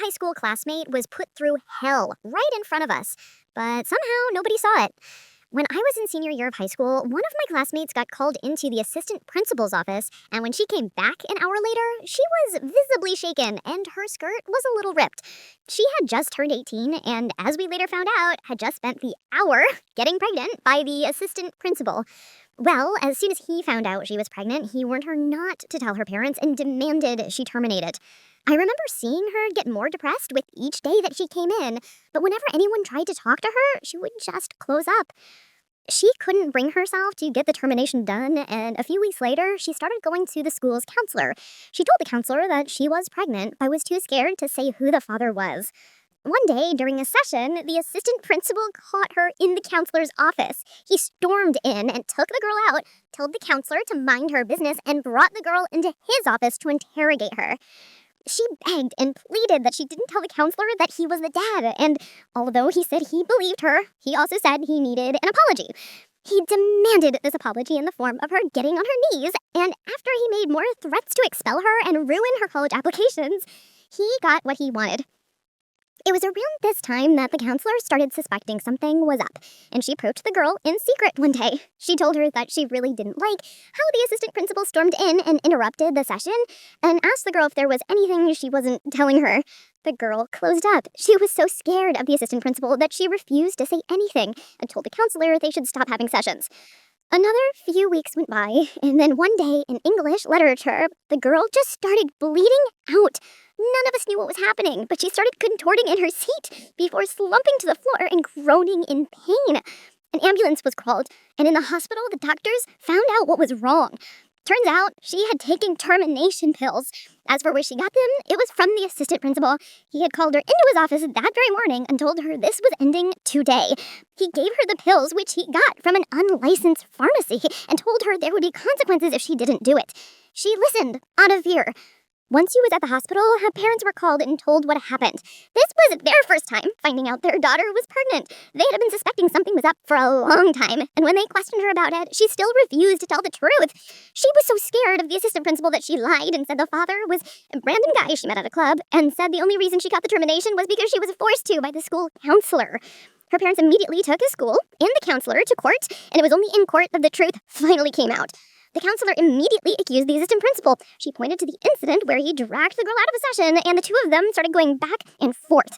high school classmate was put through hell right in front of us, but somehow nobody saw it. When I was in senior year of high school, one of my classmates got called into the assistant principal's office, and when she came back an hour later, she was visibly shaken, and her skirt was a little ripped. She had just turned 18, and as we later found out, had just spent the hour getting pregnant by the assistant principal. Well, as soon as he found out she was pregnant, he warned her not to tell her parents and demanded she terminate it. I remember seeing her get more depressed with each day that she came in, but whenever anyone tried to talk to her, she would just close up. She couldn't bring herself to get the termination done, and a few weeks later, she started going to the school's counselor. She told the counselor that she was pregnant, but was too scared to say who the father was. One day, during a session, the assistant principal caught her in the counselor's office. He stormed in and took the girl out, told the counselor to mind her business, and brought the girl into his office to interrogate her. She begged and pleaded that she didn't tell the counselor that he was the dad, and although he said he believed her, he also said he needed an apology. He demanded this apology in the form of her getting on her knees, and after he made more threats to expel her and ruin her college applications, he got what he wanted. It was around this time that the counselor started suspecting something was up, and she approached the girl in secret one day. She told her that she really didn't like how the assistant principal stormed in and interrupted the session, and asked the girl if there was anything she wasn't telling her. The girl closed up. She was so scared of the assistant principal that she refused to say anything and told the counselor they should stop having sessions. Another few weeks went by, and then one day in English literature, the girl just started bleeding out. None of us knew what was happening, but she started contorting in her seat before slumping to the floor and groaning in pain. An ambulance was called, and in the hospital, the doctors found out what was wrong. Turns out she had taken termination pills. As for where she got them, it was from the assistant principal. He had called her into his office that very morning and told her this was ending today. He gave her the pills, which he got from an unlicensed pharmacy, and told her there would be consequences if she didn't do it. She listened out of fear. Once she was at the hospital, her parents were called and told what happened. This was their first time finding out their daughter was pregnant. They had been suspecting something was up for a long time, and when they questioned her about it, she still refused to tell the truth. She was so scared of the assistant principal that she lied and said the father was a random guy she met at a club, and said the only reason she got the termination was because she was forced to by the school counselor. Her parents immediately took the school and the counselor to court, and it was only in court that the truth finally came out. The counselor immediately accused the assistant principal. She pointed to the incident where he dragged the girl out of a session, and the two of them started going back and forth.